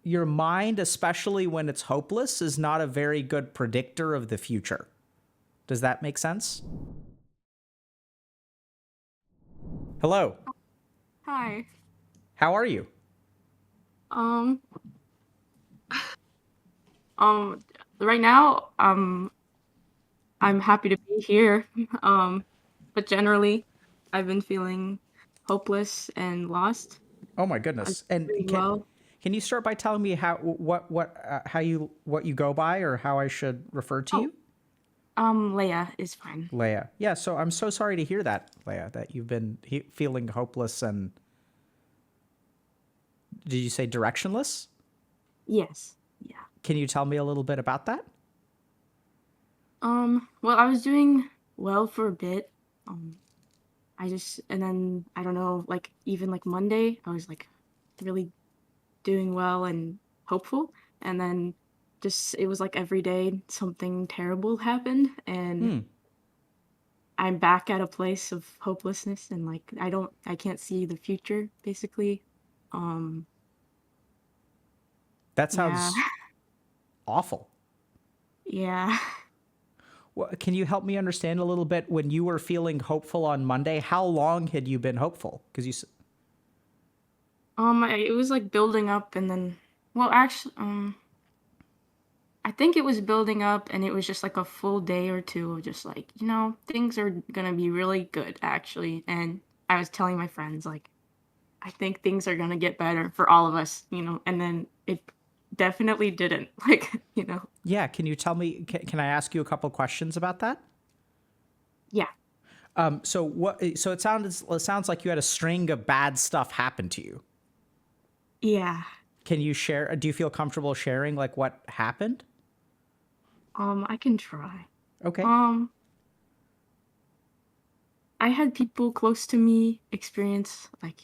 your mind, especially when it's hopeless, is not a very good predictor of the future. Does that make sense? Hello. Hi. How are you? Um, um, right now, I'm happy to be here. Um, but generally, I've been feeling hopeless and lost. Oh my I'm goodness. And doing well. can you start by telling me how what you go by, or how I should refer to Oh, you? Leia is fine. Leia. Yeah, so I'm so sorry to hear that, Leia, that you've been feeling hopeless and, did you say directionless? Yes. Yeah. Can you tell me a little bit about that? Well, I was doing well for a bit. Um, and then I don't know, like even like Monday, I was like really doing well and hopeful, and then just it was like every day something terrible happened, and Hmm. I'm back at a place of hopelessness, and like I can't see the future basically. um That yeah. sounds awful. Yeah. Well, can you help me understand a little bit, when you were feeling hopeful on Monday, how long had you been hopeful? Because It was like building up, and then, well, actually, I think it was building up, and it was just like a full day or two of just like, things are gonna be really good actually. And I was telling my friends like, I think things are gonna get better for all of us, and then it definitely didn't. Like, yeah, can you tell me, can I ask you a couple questions about that? yeah. So it sounds like you had a string of bad stuff happen to you. Yeah. Can you share, do you feel comfortable sharing like what happened? I can try. Okay. Um, I had people close to me experience like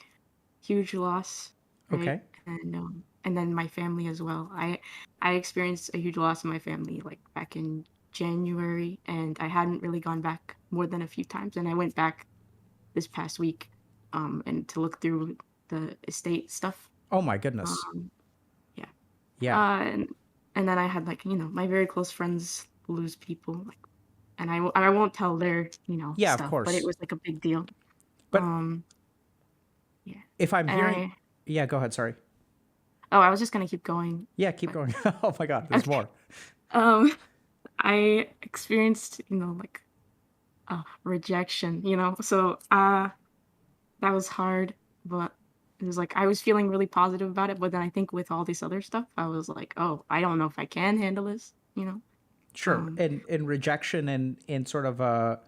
huge loss, right? Okay. And then my family as well. I experienced a huge loss in my family like back in January, and I hadn't really gone back more than a few times, and I went back this past week, and to look through the estate stuff. Oh my goodness. Um, yeah. Yeah. And then I had like, my very close friends lose people, like, and I won't tell their, Yeah, of stuff, but it course. was like a big deal. But Um, yeah. if I'm And hearing, yeah, go ahead. Sorry. I was just gonna keep going, Yeah, keep but going. Oh my God, there's okay. more. Um, I experienced, like, rejection, so, that was hard, but it was like I was feeling really positive about it, but then I think with all this other stuff, I was like, "Oh, I don't know if I can handle this," you know? Sure. Um, In rejection, in sort of a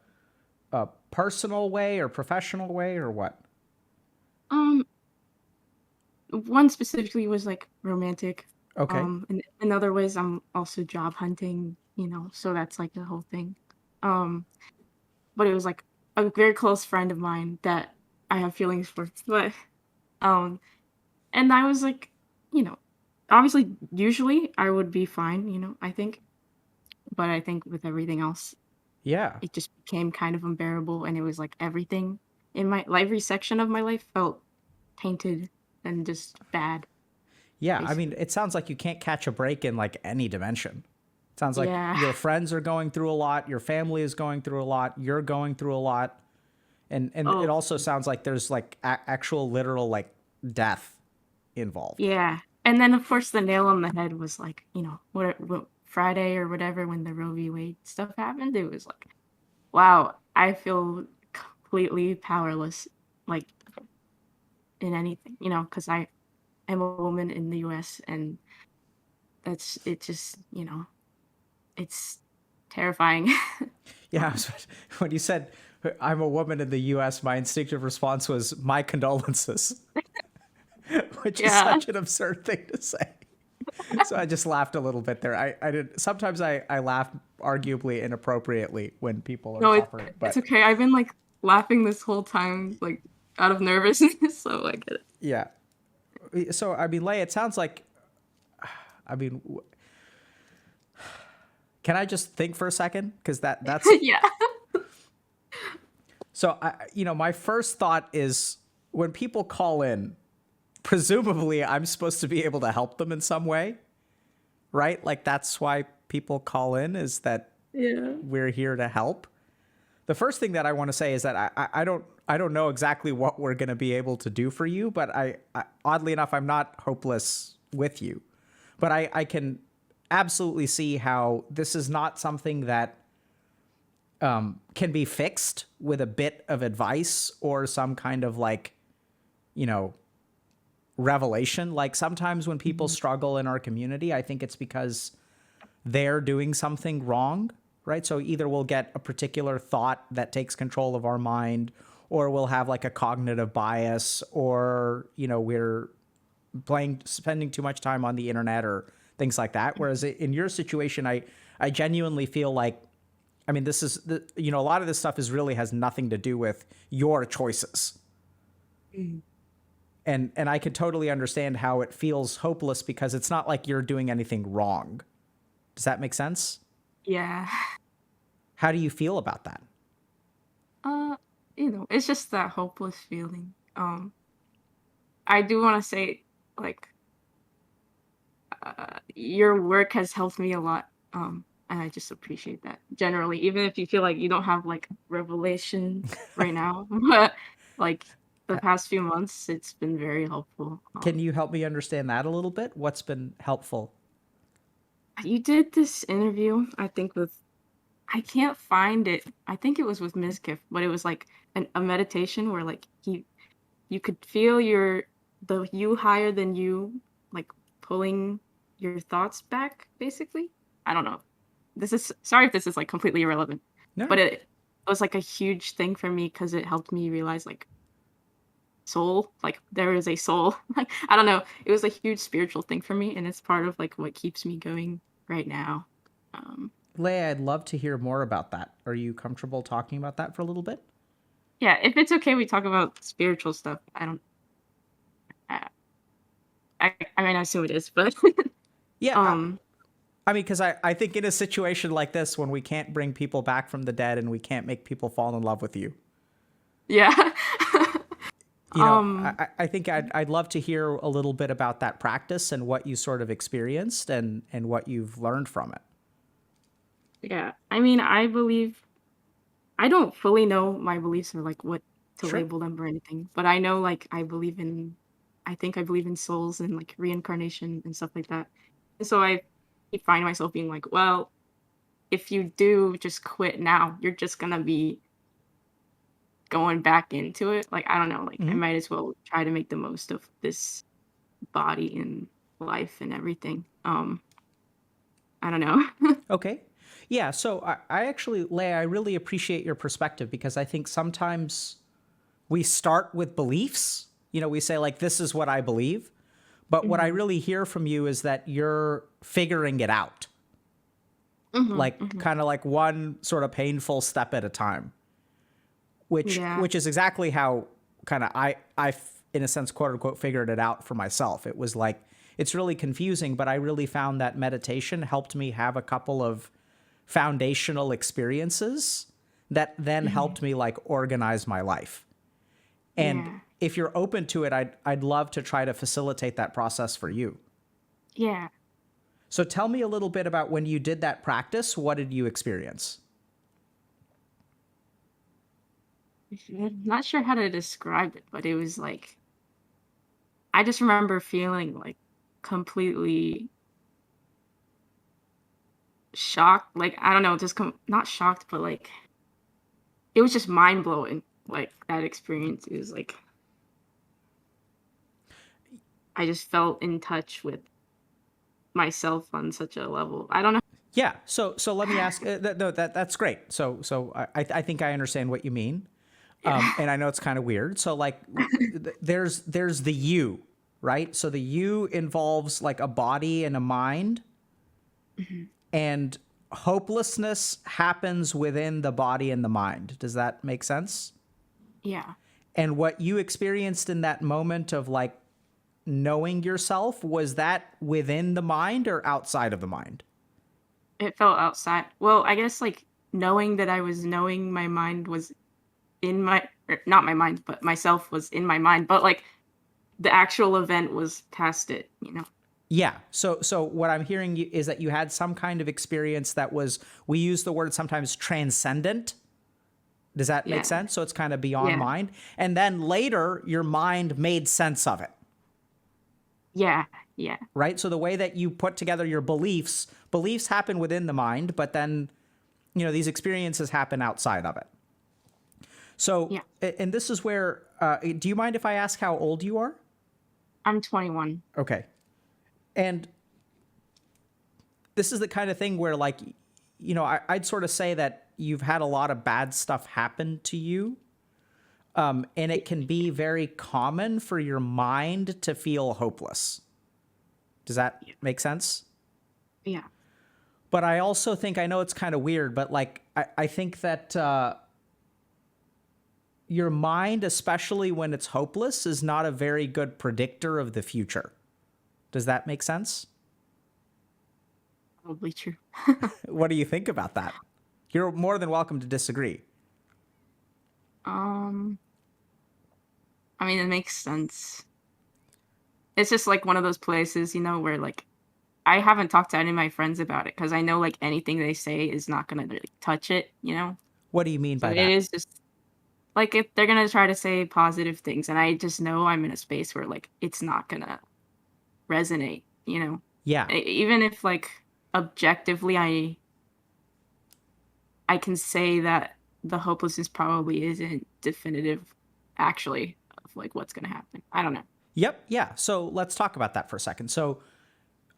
personal way or professional way, or what? um, One specifically was, like, romantic, Okay. and in other ways, I'm also job hunting, so that's, like, the whole thing. Um, but it was, like, a very close friend of mine that I have feelings for, but, um and I was like, you know, obviously, usually, I would be fine, I think, but I think with everything else, Yeah. it just became kind of unbearable, and it was like everything in my every section of my life felt tainted and just bad, Yeah. I mean, basically. it sounds like you can't catch a break in like any dimension. It sounds like Yeah. your friends are going through a lot, your family is going through a lot, you're going through a lot. And it Oh, also sounds like there's like actual literal like death involved. yeah. And then, of course, the nail on the head was like, what Friday or whatever when the Roe v. Wade stuff happened. It was like, wow, I feel completely powerless, like in anything, because I am a woman in the US, and that's it just, it's terrifying. Yeah, Um, when you said I'm a woman in the US, my instinctive response was my condolences, which is yeah. such an absurd thing to say. So I just laughed a little bit there. I did sometimes I laugh arguably inappropriately when people are No, suffering, it's but okay. I've been like laughing this whole time, like out of nervousness, so I get it. yeah. So I mean, Leigh, it sounds like, I mean, can I just think for a second? Because that's Yeah. so. My first thought is, when people call in presumably I'm supposed to be able to help them in some way, right? Like that's why people call in, is that Yeah. we're here to help. The first thing that I want to say is that I don't know exactly what we're going to be able to do for you, but I oddly enough, I'm not hopeless with you. But I can absolutely see how this is not something that can be fixed with a bit of advice or some kind of like, you know, revelation. Like sometimes when people Mhm. struggle in our community, I think it's because they're doing something wrong, right? So either we'll get a particular thought that takes control of our mind, or we'll have like a cognitive bias, or, you know, we're spending too much time on the internet or things like that. Whereas in your situation, I genuinely feel like, I mean, this is you know, a lot of this stuff is really has nothing to do with your choices. Mhm. And I could totally understand how it feels hopeless because it's not like you're doing anything wrong. Does that make sense? Yeah. How do you feel about that? Uh, it's just that hopeless feeling. I do want to say, like, your work has helped me a lot. And I just appreciate that generally, even if you feel like you don't have like revelation right now, but like the past few months, it's been very helpful. Can you help me understand that a little bit? What's been helpful? You did this interview, I think, with I can't find it. I think it was with Mizkif, but it was like a meditation where like you could feel the you higher than you like pulling your thoughts back, basically. I don't know. This is sorry if this is like completely irrelevant, but No. it was like a huge thing for me because it helped me realize like soul, like there is a soul. Like I don't know. It was a huge spiritual thing for me, and it's part of like what keeps me going right now. Um, Leia, I'd love to hear more about that. Are you comfortable talking about that for a little bit? yeah, if it's okay, we talk about spiritual stuff. I don't. I, I mean, I assume it is, but Yeah. um, I mean, because I think in a situation like this, when we can't bring people back from the dead and we can't make people fall in love with you, yeah. you know, um, I think I'd love to hear a little bit about that practice and what you sort of experienced and what you've learned from it. yeah. I mean, I don't fully know my beliefs or like what to Sure. label them or anything, but I know like I think I believe in souls and like reincarnation and stuff like that. And so I keep finding myself being like, well, if you do just quit now, you're just gonna be going back into it. Like, I don't know, like I Hmm. might as well try to make the most of this body and life and everything. I don't know. Okay. Yeah. So I actually, Leia, I really appreciate your perspective because I think sometimes we start with beliefs. You know, we say, like, this is what I believe. But what I Mhm. really hear from you is that you're figuring it out, Mhm. like Mhm. kind of like one sort of painful step at a time, Yeah. which is exactly how kind of in a sense, quote unquote, figured it out for myself. It was like, it's really confusing, but I really found that meditation helped me have a couple of foundational experiences that then Mhm. helped me like organize my life. And Yeah. if you're open to it, I'd love to try to facilitate that process for you. Yeah. So tell me a little bit about when you did that practice. What did you experience? I'm not sure how to describe it, but it was like I just remember feeling like completely shocked. Like I don't know, just not shocked, but like it was just mind blowing. Like that experience it was like I just felt in touch with myself on such a level. I don't know. Yeah. So let me ask. No, that's great. So I think I understand what you mean, Yeah. and I know it's kind of weird. So like, there's the you, right? So the you involves like a body and a mind, Mhm. and hopelessness happens within the body and the mind. Does that make sense? Yeah. And what you experienced in that moment of like knowing yourself, was that within the mind or outside of the mind? It felt outside. Well, I guess like knowing that I was knowing my mind was in my not my mind, but myself was in my mind. But like the actual event was past it, you know? Yeah. So what I'm hearing is that you had some kind of experience that was, we use the word sometimes transcendent. Does that make Yeah. sense? So it's kind of beyond Yeah. mind. And then later, your mind made sense of it, Yeah. Yeah. right? So the way that you put together your beliefs happen within the mind, but then, these experiences happen outside of it. So, Yeah. and this is where, do you mind if I ask how old you are? I'm 21. Okay. And this is the kind of thing where, like, I'd sort of say that you've had a lot of bad stuff happen to you. And it can be very common for your mind to feel hopeless. Does that Yeah. make sense? Yeah. But I also think, I know it's kind of weird, but like, I think that your mind, especially when it's hopeless, is not a very good predictor of the future. Does that make sense? Probably true. What do you think about that? You're more than welcome to disagree. Um, I mean, it makes sense. It's just like one of those places, where like I haven't talked to any of my friends about it because I know like anything they say is not gonna like, touch it. What do you mean So by it that? is just like if they're gonna try to say positive things, and I just know I'm in a space where like it's not gonna resonate. Yeah. Even if like objectively I can say that the hopelessness probably isn't definitive actually of like what's gonna happen. I don't know. Yep. Yeah. So let's talk about that for a second. So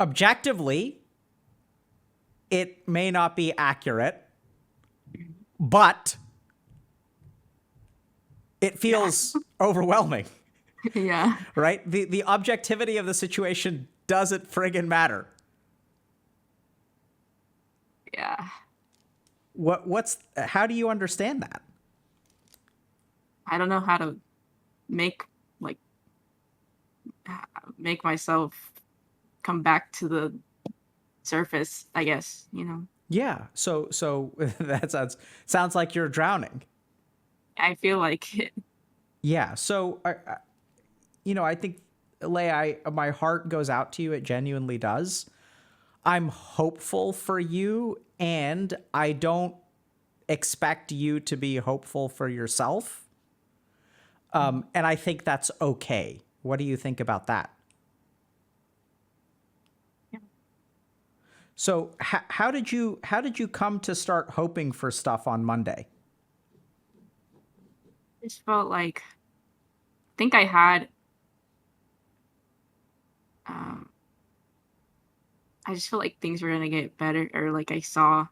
objectively, it may not be accurate, but it Yeah. feels overwhelming, Yeah. right? The objectivity of the situation doesn't friggin' matter. Yeah. How do you understand that? I don't know how to make like make myself come back to the surface, I guess. Yeah. So that sounds like you're drowning. I feel like it. Yeah. So I think, Leigh, my heart goes out to you. It genuinely does. I'm hopeful for you, and I don't expect you to be hopeful for yourself. And I think that's okay. What do you think about that? Yeah. So how did you come to start hoping for stuff on Monday? Just felt like I think I had um I just felt like things were gonna get better, or like I saw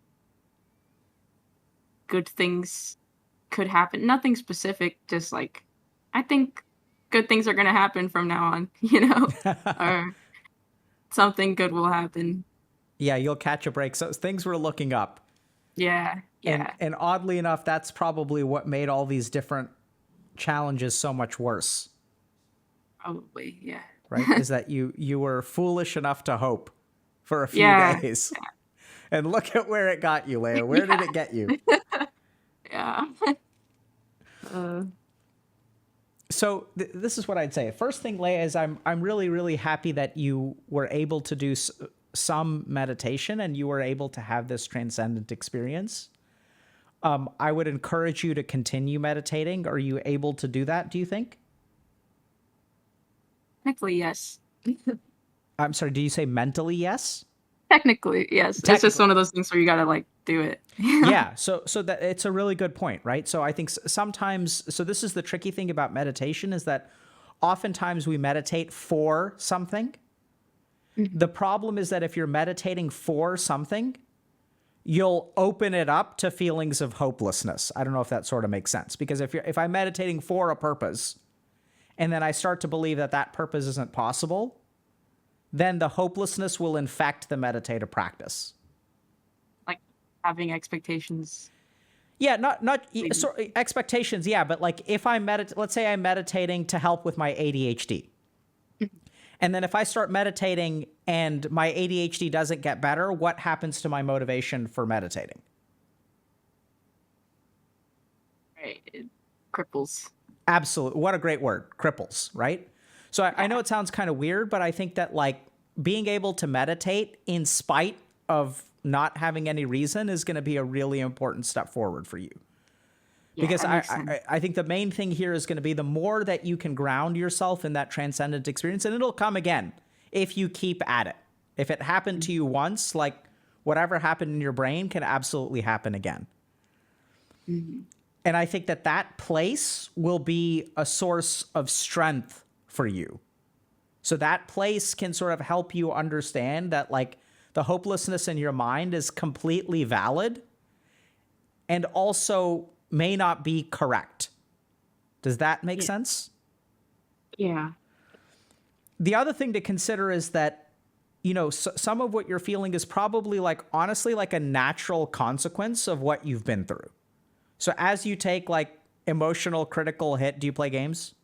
good things could happen. Nothing specific, just like I think good things are gonna happen from now on. Or something good will happen. Yeah, you'll catch a break. So things were looking up. Yeah, And yeah, and oddly enough, that's probably what made all these different challenges so much worse, probably, yeah. right? Is that you were foolish enough to hope for a few Yeah, days. And look at where it got you, Leia. Where did yeah, it get you? yeah. Uh, So this is what I'd say. First thing, Leia, is I'm really really happy that you were able to do some meditation and you were able to have this transcendent experience. I would encourage you to continue meditating. Are you able to do that, do you think? technically, yes. I'm sorry, do you say mentally yes? Technically, yes. It's just Technically. one of those things where you gotta like do it. Yeah, so that it's a really good point, right? So I think sometimes, so this is the tricky thing about meditation, is that oftentimes we meditate for something. The Mhm. problem is that if you're meditating for something, you'll open it up to feelings of hopelessness. I don't know if that sort of makes sense, because if I'm meditating for a purpose and then I start to believe that that purpose isn't possible, then the hopelessness will infect the meditative practice. Like having expectations. Yeah, not Maybe. so expectations. Yeah, but like if let's say I'm meditating to help with my ADHD, Mhm. and then if I start meditating and my ADHD doesn't get better, what happens to my motivation for meditating? Right. It cripples. Absolutely. What a great word. Cripples, right? So I know Yeah. it sounds kind of weird, but I think that like being able to meditate in spite of not having any reason is going to be a really important step forward for you. Yeah, Because that makes sense. I think the main thing here is going to be the more that you can ground yourself in that transcendent experience, and it'll come again if you keep at it. If it happened to you once, like whatever happened in your brain can absolutely happen again. Mm-hmm. And I think that that place will be a source of strength for you. So that place can sort of help you understand that like the hopelessness in your mind is completely valid and also may not be correct. Does that make Yeah. sense? Yeah. The other thing to consider is that, you know, some of what you're feeling is probably like, honestly, like a natural consequence of what you've been through. So as you take like emotional critical hit, do you play games?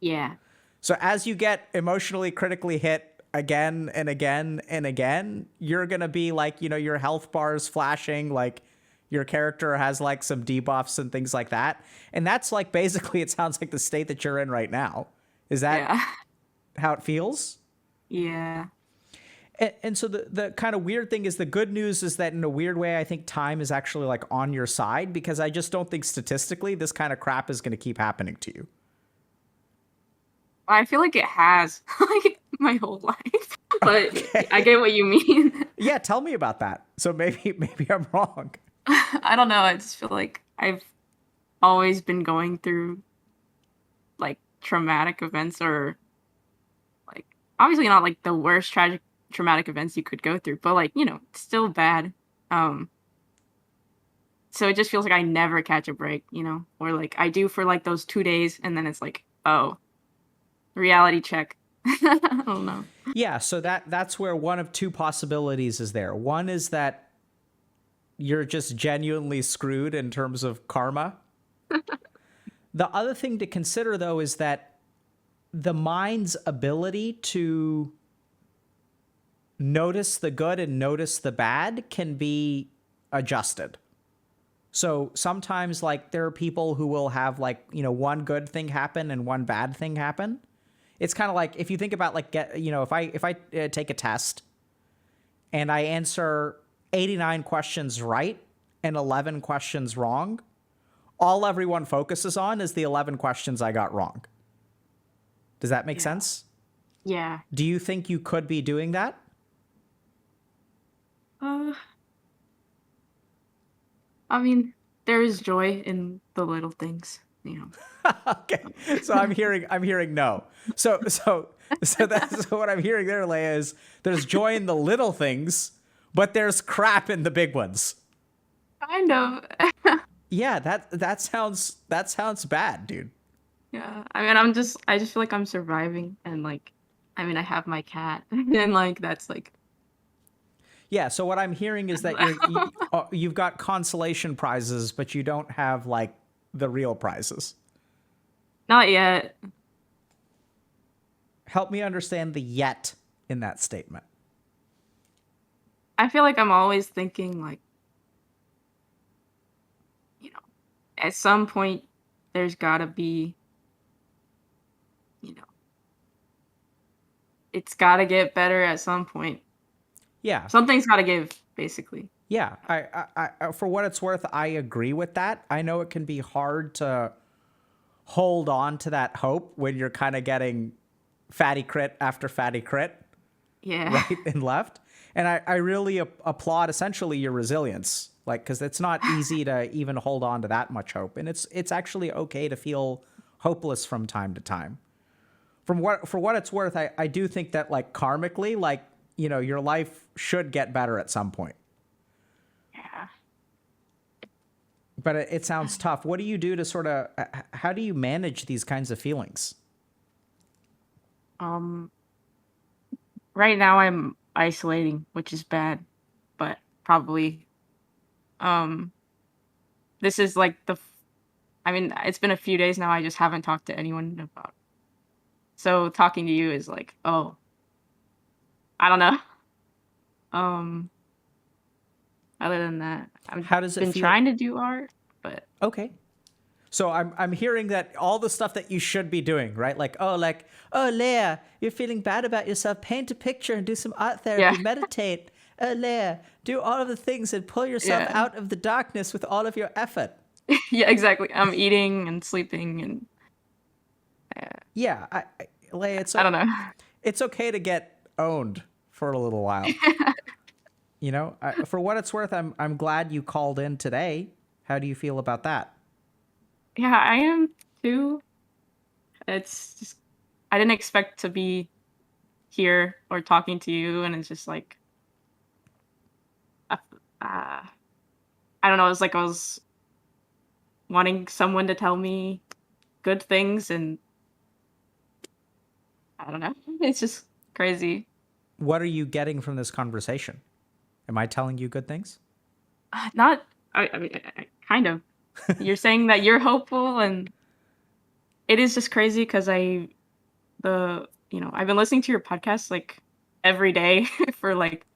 Yeah. So as you get emotionally critically hit again and again and again, you're going to be like, you know, your health bars flashing, like your character has like some debuffs and things like that. And that's like basically it sounds like the state that you're in right now. Is that Yeah. how it feels? Yeah. And so the kind of weird thing is the good news is that in a weird way, I think time is actually like on your side because I just don't think statistically this kind of crap is going to keep happening to you. I feel like it has like my whole life, but I Okay. get what you mean. Yeah, tell me about that. So maybe I'm wrong. I don't know. I just feel like I've always been going through like traumatic events or like obviously not like the worst tragic traumatic events you could go through, but like, it's still bad. Um so it just feels like I never catch a break, or like I do for like those 2 days and then it's like, oh, reality check. I don't know. Yeah, so that's where one of two possibilities is there. One is that you're just genuinely screwed in terms of karma. The other thing to consider though is that the mind's ability to notice the good and notice the bad can be adjusted. So sometimes like there are people who will have like, you know, one good thing happen and one bad thing happen. It's kind of like if you think about like if I take a test and I answer 89 questions right and 11 questions wrong, all everyone focuses on is the 11 questions I got wrong. Does that make Yeah. sense? Yeah. Do you think you could be doing that? Uh I mean, there is joy in the little things. Okay. So I'm hearing no. So that's what I'm hearing there, Leia, is there's joy in the little things, but there's crap in the big ones. Kind of. Yeah, that sounds bad, dude. Yeah. I mean, I just feel like I'm surviving and like I mean, I have my cat and like that's like Yeah, so what I'm hearing is that you've got consolation prizes, but you don't have like the real prizes. not yet. Help me understand the yet in that statement. I feel like I'm always thinking like, you know, at some point there's got to be, you know, it's got to get better at some point. Yeah, Something's got to give, basically. yeah. For what it's worth, I agree with that. I know it can be hard to hold on to that hope when you're kind of getting fatty crit after fatty crit, Yeah. right and left. And I really applaud essentially your resilience, like because it's not easy to even hold on to that much hope, and it's actually okay to feel hopeless from time to time. For what it's worth, I do think that like karmically, like you know, your life should get better at some point. Yeah. But it sounds tough. What do you do to sort of how do you manage these kinds of feelings? Um right now I'm isolating, which is bad, but probably um this is like I mean, it's been a few days now. I just haven't talked to anyone about. So talking to you is like, oh, I don't know. Um, other than that, I've How does it been feel? trying to do art, but Okay. So I'm hearing that all the stuff that you should be doing, right? Oh, Leah, you're feeling bad about yourself. Paint a picture and do some art therapy. Yeah. Meditate. Oh, Leah, do all of the things and pull yourself Yeah. out of the darkness with all of your effort. Yeah, exactly. I'm eating and sleeping and Yeah, Leah, I don't know. it's okay to get owned for a little while. You know, for what it's worth, I'm glad you called in today. How do you feel about that? Yeah, I am too. It's just I didn't expect to be here or talking to you, and it's just like uh, uh, I don't know. It's like I was wanting someone to tell me good things, and I don't know. It's just crazy. What are you getting from this conversation? Am I telling you good things? Not. I mean, kind of. You're saying that you're hopeful, and it is just crazy because I've been listening to your podcast like every day for like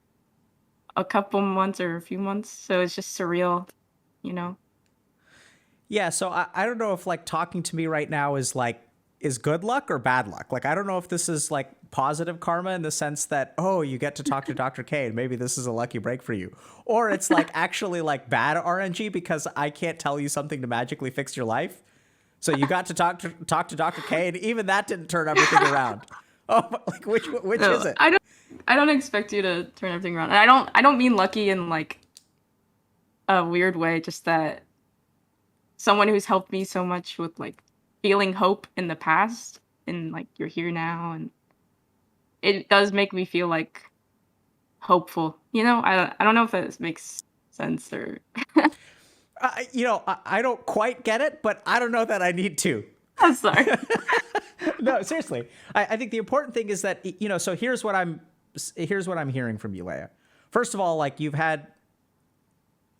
a couple months or a few months, so it's just surreal, you know. Yeah, so I don't know if like talking to me right now is good luck or bad luck. Like I don't know if this is like positive karma in the sense that, oh, you get to talk to Dr. K and maybe this is a lucky break for you. Or it's like actually like bad RNG because I can't tell you something to magically fix your life. So you got to talk to Dr. K and even that didn't turn everything around. Oh, like which No, is it? I don't expect you to turn everything around. And I don't mean lucky in like a weird way, just that someone who's helped me so much with like feeling hope in the past, and like you're here now, and it does make me feel like hopeful. You know, I don't know if that makes sense or I don't quite get it, but I don't know that I need to. I'm sorry. No, seriously. I think the important thing is that, so here's what I'm hearing from you, Leia. First of all, like you've had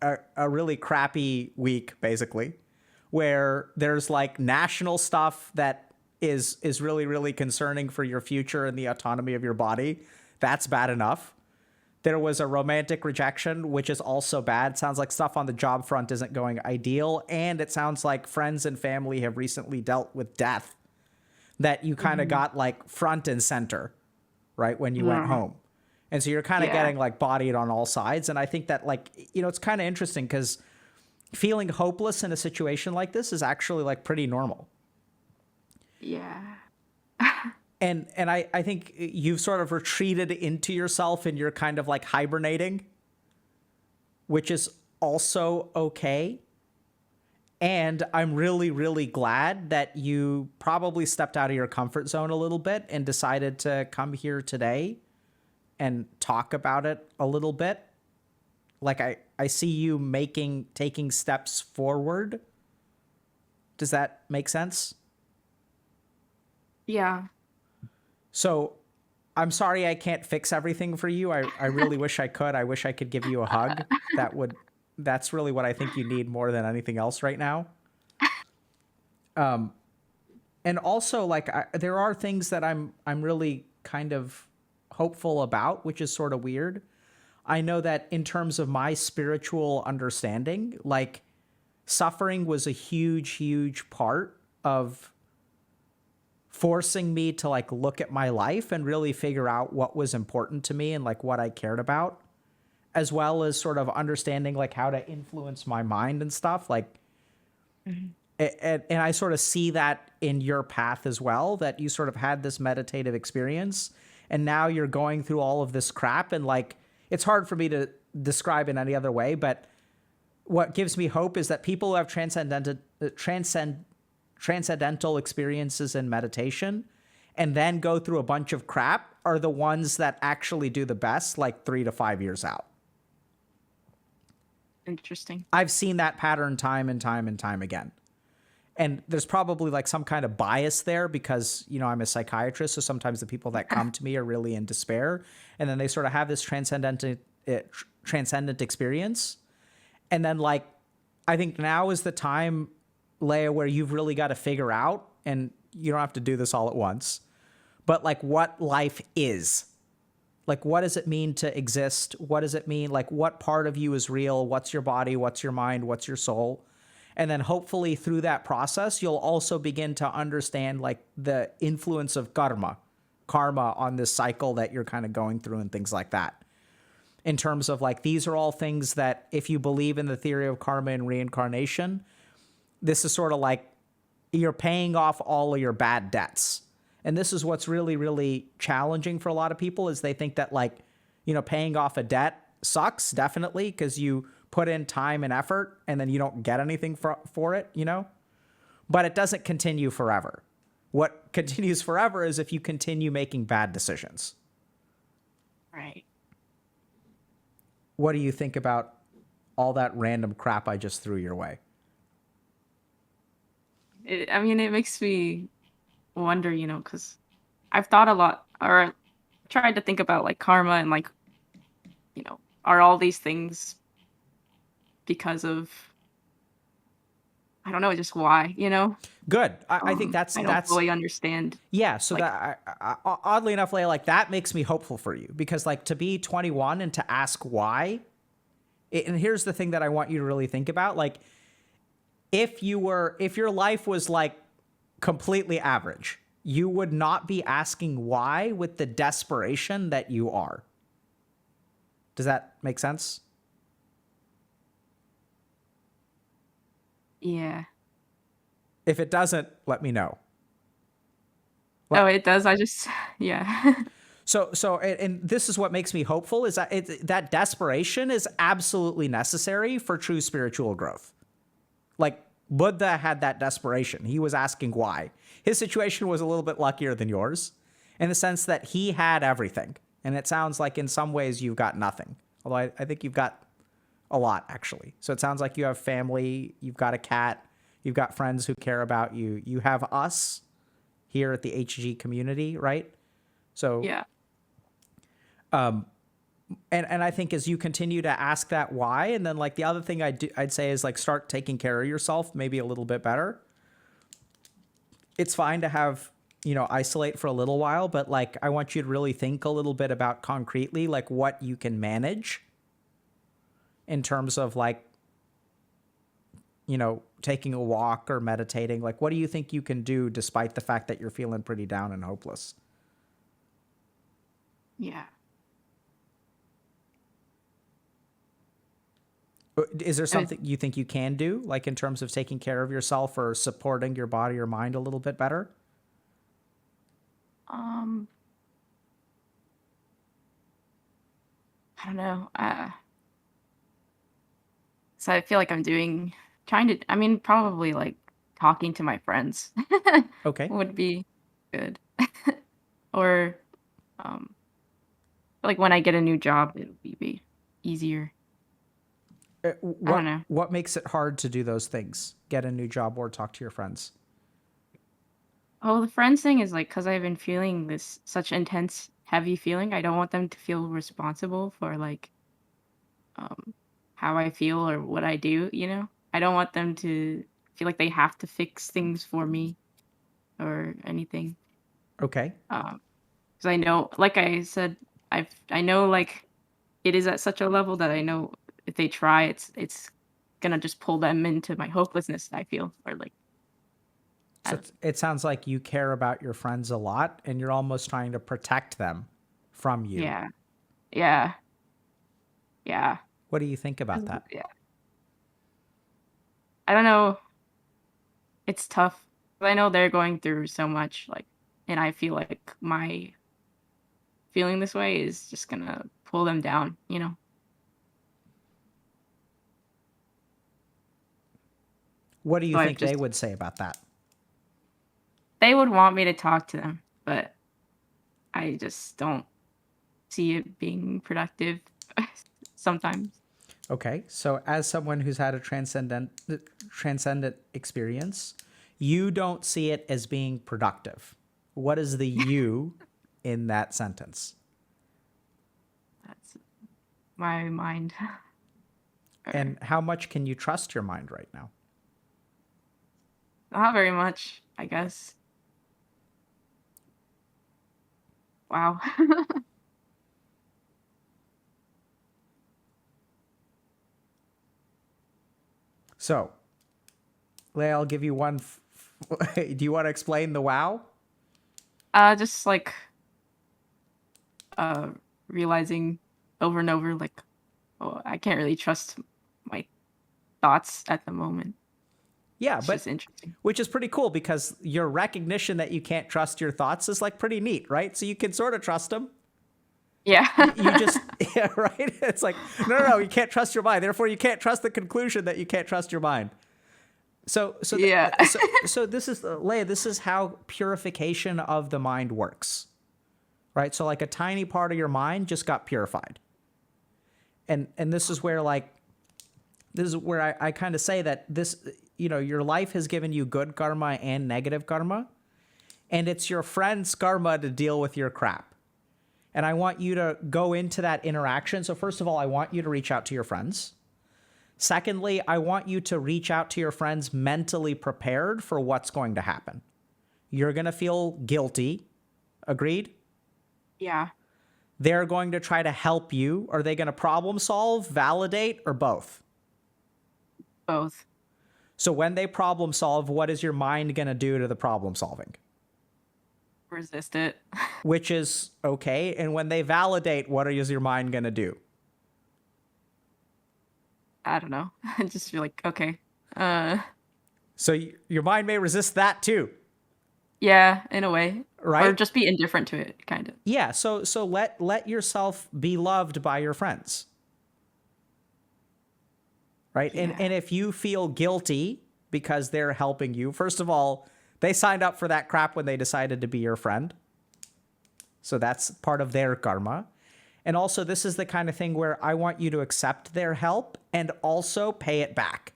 a really crappy week, basically, where there's like national stuff that is really, really concerning for your future and the autonomy of your body. That's bad enough. There was a romantic rejection, which is also bad. Sounds like stuff on the job front isn't going ideal. And it sounds like friends and family have recently dealt with death that you kind of got like front and center, right, when you went home. And so you're kind of getting like bodied on all sides. And I think that like, it's kind of interesting because feeling hopeless in a situation like this is actually like pretty normal. Yeah. And I think you've sort of retreated into yourself and you're kind of like hibernating, which is also okay. And I'm really, really glad that you probably stepped out of your comfort zone a little bit and decided to come here today and talk about it a little bit. Like I see you taking steps forward. Does that make sense? Yeah. So I'm sorry I can't fix everything for you. I really wish I could. I wish I could give you a hug. That's really what I think you need more than anything else right now. And also like there are things that I'm really kind of hopeful about, which is sort of weird. I know that in terms of my spiritual understanding, like suffering was a huge, huge part of forcing me to like look at my life and really figure out what was important to me and like what I cared about, as well as sort of understanding like how to influence my mind and stuff. Like, and I sort of see that in your path as well, that you sort of had this meditative experience and now you're going through all of this crap. And like, it's hard for me to describe in any other way, but what gives me hope is that people who have transcendental experiences in meditation and then go through a bunch of crap are the ones that actually do the best, like 3 to 5 years out. Interesting. I've seen that pattern time and time and time again. And there's probably like some kind of bias there because, I'm a psychiatrist. So sometimes the people that come to me are really in despair. And then they sort of have this transcendent experience. And then like, I think now is the time, Leia, where you've really got to figure out, and you don't have to do this all at once, but like what life is. Like, what does it mean to exist? What does it mean? Like, what part of you is real? What's your body? What's your mind? What's your soul? And then hopefully through that process, you'll also begin to understand like the influence of karma on this cycle that you're kind of going through and things like that. In terms of like, these are all things that if you believe in the theory of karma and reincarnation, this is sort of like you're paying off all of your bad debts. And this is what's really, really challenging for a lot of people is they think that like, paying off a debt sucks, definitely, because you put in time and effort and then you don't get anything for it, but it doesn't continue forever. What continues forever is if you continue making bad decisions. Right. What do you think about all that random crap I just threw your way? It makes me wonder, because I've thought a lot, or tried to think about like karma and like, are all these things because of, I don't know, just why, Good. I think I don't fully understand. yeah. So Like, that oddly enough, Leia, like that makes me hopeful for you because like to be 21 and to ask why. And here's the thing that I want you to really think about. Like if your life was like completely average, you would not be asking why with the desperation that you are. Does that make sense? yeah. If it doesn't, let me know. Oh, it does. I just, yeah. And this is what makes me hopeful is that that desperation is absolutely necessary for true spiritual growth. Like Buddha had that desperation. He was asking why. His situation was a little bit luckier than yours in the sense that he had everything. And it sounds like in some ways you've got nothing. Although I think you've got a lot actually. So it sounds like you have family, you've got a cat, you've got friends who care about you. You have us here at the HG community, right? So Yeah. and I think as you continue to ask that why, and then like the other thing I'd say is like start taking care of yourself maybe a little bit better. It's fine to have, isolate for a little while, but like I want you to really think a little bit about concretely like what you can manage in terms of like, taking a walk or meditating. Like what do you think you can do despite the fact that you're feeling pretty down and hopeless? Yeah. Is there I mean, something you think you can do, like in terms of taking care of yourself or supporting your body or mind a little bit better? um, I don't know. So I feel like probably like talking to my friends Okay. would be good. Or, um, like when I get a new job, it'll be easier. I don't know. What makes it hard to do those things? Get a new job or talk to your friends? Oh, the friends thing is like because I've been feeling this such intense, heavy feeling. I don't want them to feel responsible for like um how I feel or what I do, I don't want them to feel like they have to fix things for me or anything. Okay. Because I know, like I said, I know like it is at such a level that I know if they try, it's gonna just pull them into my hopelessness. I feel or like I So don't, it sounds like you care about your friends a lot and you're almost trying to protect them from you. yeah, yeah, yeah, What do you think about that? yeah. I don't know. It's tough. I know they're going through so much, like, and I feel like my feeling this way is just gonna pull them down. What do you So I've think they just would say about that? they would want me to talk to them, but I just don't see it being productive sometimes. Okay. So as someone who's had a transcendent experience, you don't see it as being productive. What is the you in that sentence? That's my mind. Or And how much can you trust your mind right now? not very much, I guess. Wow. So Leia, I'll give you one. Do you want to explain the wow? Just like realizing over and over, like, oh, I can't really trust my thoughts at the moment. Yeah, It's but just interesting. which is pretty cool because your recognition that you can't trust your thoughts is like pretty neat, right? So you can sort of trust them. Yeah. You just, yeah, right? It's like, no, you can't trust your mind. Therefore, you can't trust the conclusion that you can't trust your mind. Yeah. So this is, Leia, this is how purification of the mind works, right? So like a tiny part of your mind just got purified. And this is where I kind of say that this, your life has given you good karma and negative karma, and it's your friend's karma to deal with your crap. And I want you to go into that interaction. So first of all, I want you to reach out to your friends. Secondly, I want you to reach out to your friends mentally prepared for what's going to happen. You're going to feel guilty. Agreed? Yeah. They're going to try to help you. Are they going to problem solve, validate, or both? Both. So when they problem solve, what is your mind going to do to the problem solving? Resist it. Which is okay. And when they validate, what is your mind going to do? I don't know. I just feel like, okay. So your mind may resist that too. Yeah, in a way. Right? Or just be indifferent to it, kind of. Yeah. So let yourself be loved by your friends. Right? Yeah. And if you feel guilty because they're helping you, first of all, they signed up for that crap when they decided to be your friend. So that's part of their karma. And also, this is the kind of thing where I want you to accept their help and also pay it back.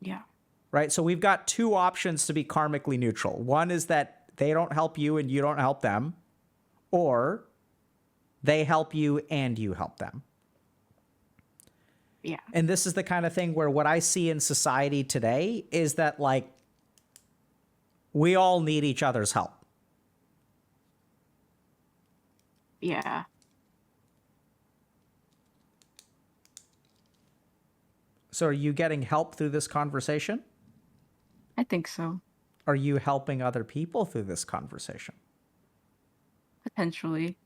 Yeah. Right? So we've got two options to be karmically neutral. One is that they don't help you and you don't help them, or they help you and you help them. Yeah. And this is the kind of thing where what I see in society today is that, like, we all need each other's help. Yeah. So are you getting help through this conversation? I think so. Are you helping other people through this conversation? Potentially.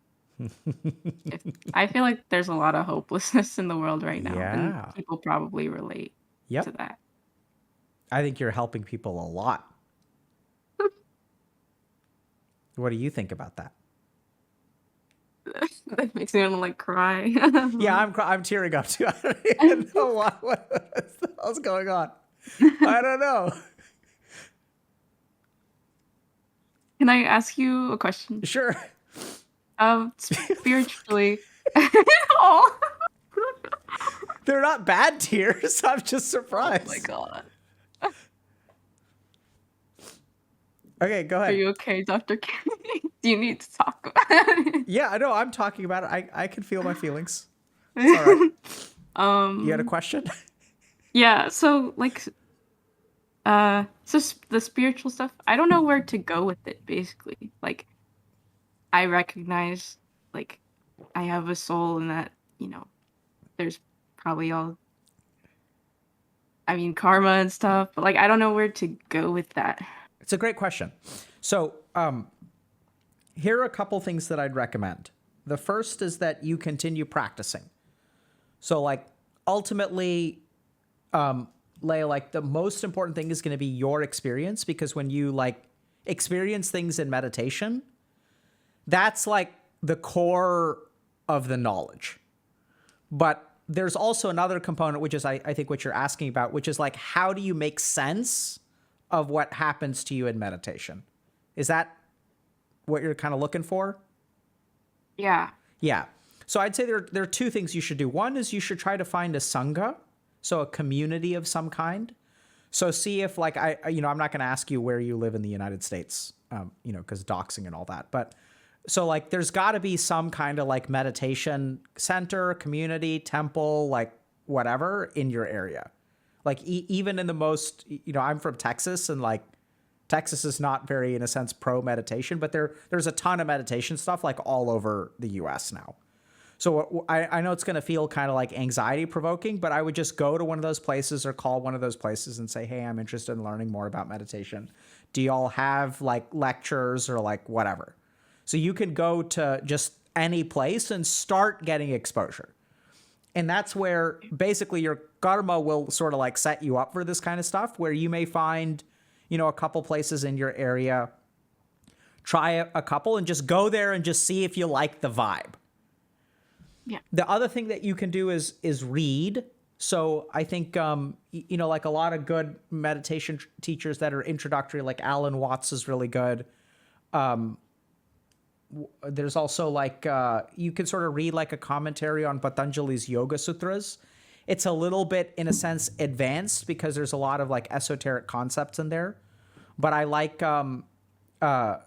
I feel like there's a lot of hopelessness in the world right now. Yeah. And people probably relate to that. I think you're helping people a lot. What do you think about that? That makes me want to like cry. Yeah, I'm tearing up too. I don't even know what the hell's going on. I don't know. Can I ask you a question? Sure. Spiritually. Oh. They're not bad tears. I'm just surprised. Oh my god. Okay, go ahead. Are you okay, Dr. K? Do you need to talk about it? Yeah, I know. I'm talking about it. I can feel my feelings. It's all right. You had a question? Yeah, so like so the spiritual stuff, I don't know where to go with it basically. Like I recognize like I have a soul and that, there's probably karma and stuff, but like I don't know where to go with that. It's a great question. So, here are a couple things that I'd recommend. The first is that you continue practicing. So, like, ultimately, Leia, like, the most important thing is going to be your experience, because when you, like, experience things in meditation, that's, like, the core of the knowledge. But there's also another component, which is, I think, what you're asking about, which is, like, how do you make sense of what happens to you in meditation? Is that what you're kind of looking for? Yeah. Yeah. So I'd say there are two things you should do. One is you should try to find a sangha, so a community of some kind. So see if, like, I'm not going to ask you where you live in the United States, because doxing and all that. But so, like, there's got to be some kind of, like, meditation center, community, temple, like, whatever in your area. Like, even in the most, I'm from Texas, and, like, Texas is not very, in a sense, pro meditation, but there's a ton of meditation stuff, like, all over the US now. So I know it's going to feel kind of like anxiety provoking, but I would just go to one of those places or call one of those places and say, hey, I'm interested in learning more about meditation. Do y'all have like lectures or like whatever? So you can go to just any place and start getting exposure. And that's where basically your karma will sort of like set you up for this kind of stuff, where you may find, a couple places in your area, try a couple and just go there and just see if you like the vibe. Yeah. The other thing that you can do is read. So I think, like a lot of good meditation teachers that are introductory, like Alan Watts is really good. There's also like, you can sort of read like a commentary on Patanjali's Yoga Sutras. It's a little bit, in a sense, advanced because there's a lot of like esoteric concepts in there. But I like the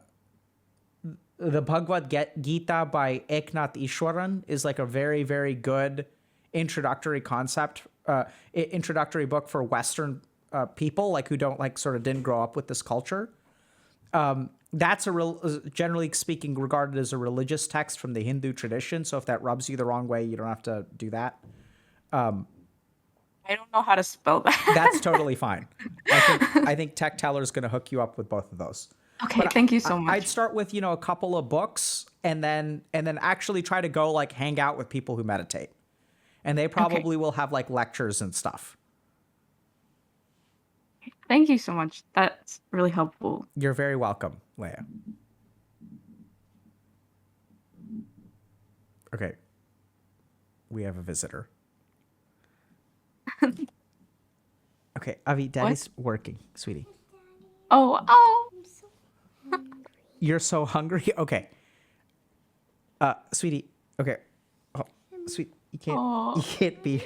Bhagavad Gita by Eknath Easwaran is like a very, very good introductory book for Western people, like who don't like sort of didn't grow up with this culture. That's generally speaking, regarded as a religious text from the Hindu tradition. So if that rubs you the wrong way, you don't have to do that. I don't know how to spell that. That's totally fine. I think Tech Teller is going to hook you up with both of those. Okay, thank you so much. I'd start with, a couple of books and then actually try to go like hang out with people who meditate. And they probably will have like lectures and stuff. Thank you so much. That's really helpful. You're very welcome, Leia. Okay. We have a visitor. Okay, Avi, Daddy's working, sweetie. Oh. You're so hungry? Okay. Sweetie, okay. Oh, sweet, you can't be.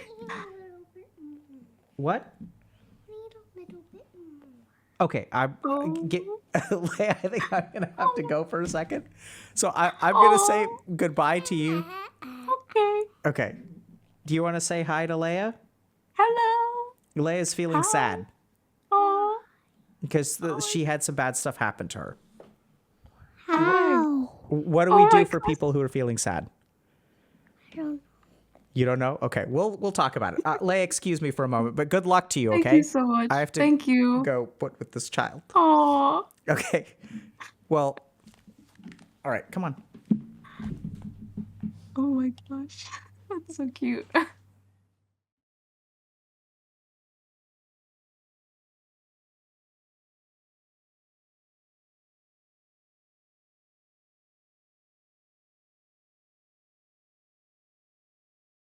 What? Okay, Leia, I think I'm gonna have to go for a second. So I'm gonna say goodbye to you. Okay. Okay. Do you want to say hi to Leia? Hello. Leia's feeling sad Oh. because she had some bad stuff happen to her. How? What do we do for people who are feeling sad? I don't know. You don't know? Okay, we'll talk about it. Leia, excuse me for a moment, but good luck to you, okay? Thank you so much. I have to Thank you. go put with this child. Oh. Okay. Well, all right, come on. Oh my gosh. That's so cute.